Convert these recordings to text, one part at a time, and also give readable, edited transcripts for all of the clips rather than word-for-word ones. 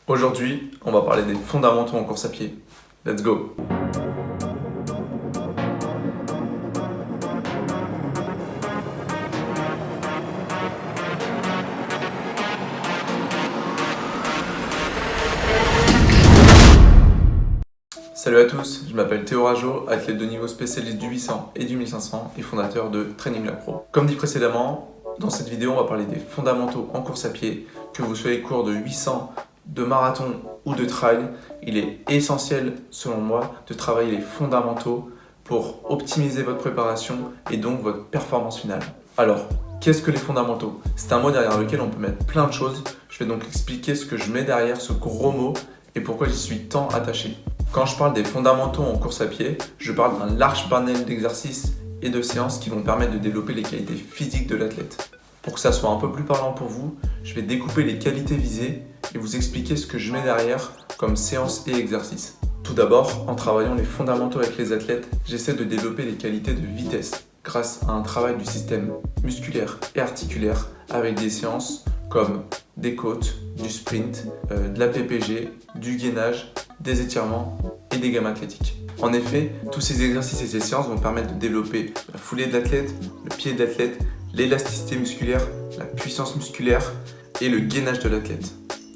Aujourd'hui, on va parler des fondamentaux en course à pied. Let's go! Salut à tous, je m'appelle Théo Rajo, athlète de niveau spécialiste du 800 et du 1500 et fondateur de Training Lab Pro. Comme dit précédemment, dans cette vidéo, on va parler des fondamentaux en course à pied. Que vous soyez cours de 800, de marathon ou de trail, il est essentiel, selon moi, de travailler les fondamentaux pour optimiser votre préparation et donc votre performance finale. Alors, qu'est-ce que les fondamentaux? C'est un mot derrière lequel on peut mettre plein de choses. Je vais donc expliquer ce que je mets derrière ce gros mot et pourquoi j'y suis tant attaché. Quand je parle des fondamentaux en course à pied, je parle d'un large panel d'exercices et de séances qui vont permettre de développer les qualités physiques de l'athlète. Pour que ça soit un peu plus parlant pour vous, je vais découper les qualités visées et vous expliquer ce que je mets derrière comme séances et exercices. Tout d'abord, en travaillant les fondamentaux avec les athlètes, j'essaie de développer les qualités de vitesse grâce à un travail du système musculaire et articulaire avec des séances comme des côtes, du sprint, de la PPG, du gainage, des étirements et des gammes athlétiques. En effet, tous ces exercices et ces séances vont permettre de développer la foulée de l'athlète, le pied de l'athlète, l'élasticité musculaire, la puissance musculaire et le gainage de l'athlète,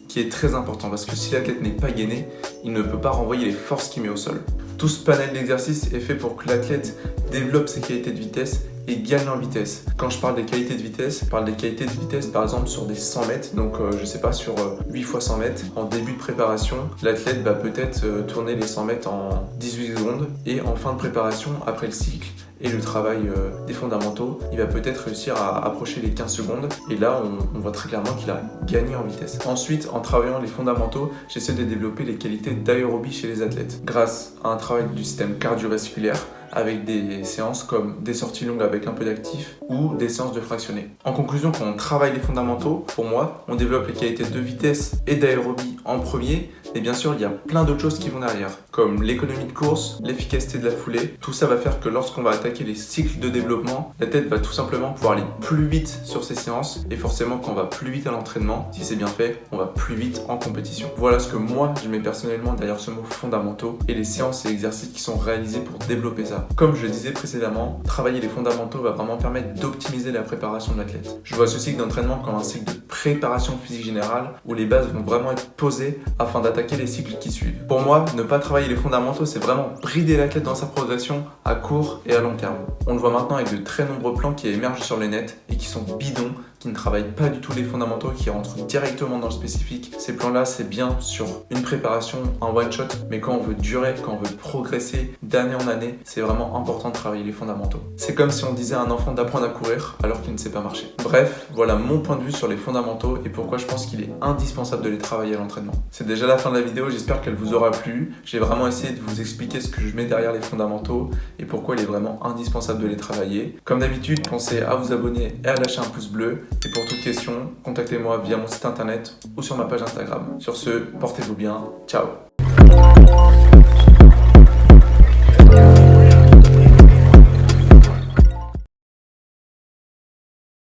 qui est très important parce que si l'athlète n'est pas gainé, il ne peut pas renvoyer les forces qu'il met au sol. Tout ce panel d'exercices est fait pour que l'athlète développe ses qualités de vitesse et gagne en vitesse. Quand je parle des qualités de vitesse, je parle des qualités de vitesse par exemple sur des 100 mètres, donc je sais pas, sur 8 x 100 mètres. En début de préparation, l'athlète va peut-être tourner les 100 mètres en 18 secondes et en fin de préparation, après le cycle et le travail des fondamentaux, il va peut-être réussir à approcher les 15 secondes et là on voit très clairement qu'il a gagné en vitesse. Ensuite, en travaillant les fondamentaux, j'essaie de développer les qualités d'aérobie chez les athlètes grâce à un travail du système cardiovasculaire avec des séances comme des sorties longues avec un peu d'actif ou des séances de fractionnés. En conclusion, quand on travaille les fondamentaux, pour moi, on développe les qualités de vitesse et d'aérobie en premier, mais bien sûr, il y a plein d'autres choses qui vont derrière, comme l'économie de course, l'efficacité de la foulée. Tout ça va faire que lorsqu'on va attaquer les cycles de développement, la tête va tout simplement pouvoir aller plus vite sur ces séances et forcément, quand on va plus vite à l'entraînement, si c'est bien fait, on va plus vite en compétition. Voilà ce que moi, je mets personnellement derrière ce mot fondamentaux et les séances et exercices qui sont réalisés pour développer ça. Comme je le disais précédemment, travailler les fondamentaux va vraiment permettre d'optimiser la préparation de l'athlète. Je vois ce cycle d'entraînement comme un cycle de préparation physique générale où les bases vont vraiment être posées afin d'attaquer les cycles qui suivent. Pour moi, ne pas travailler les fondamentaux, c'est vraiment brider l'athlète dans sa progression à court et à long terme. On le voit maintenant avec de très nombreux plans qui émergent sur les nets et qui sont bidons, qui ne travaillent pas du tout les fondamentaux, qui rentrent directement dans le spécifique. Ces plans-là, c'est bien sur une préparation, un one-shot, mais quand on veut durer, quand on veut progresser d'année en année, c'est vraiment important de travailler les fondamentaux. C'est comme si on disait à un enfant d'apprendre à courir alors qu'il ne sait pas marcher. Bref, voilà mon point de vue sur les fondamentaux et pourquoi je pense qu'il est indispensable de les travailler à l'entraînement. C'est déjà la fin de la vidéo, j'espère qu'elle vous aura plu. J'ai vraiment essayé de vous expliquer ce que je mets derrière les fondamentaux et pourquoi il est vraiment indispensable de les travailler. Comme d'habitude, pensez à vous abonner et à lâcher un pouce bleu. Et pour toute question, contactez-moi via mon site internet ou sur ma page Instagram. Sur ce, portez-vous bien. Ciao!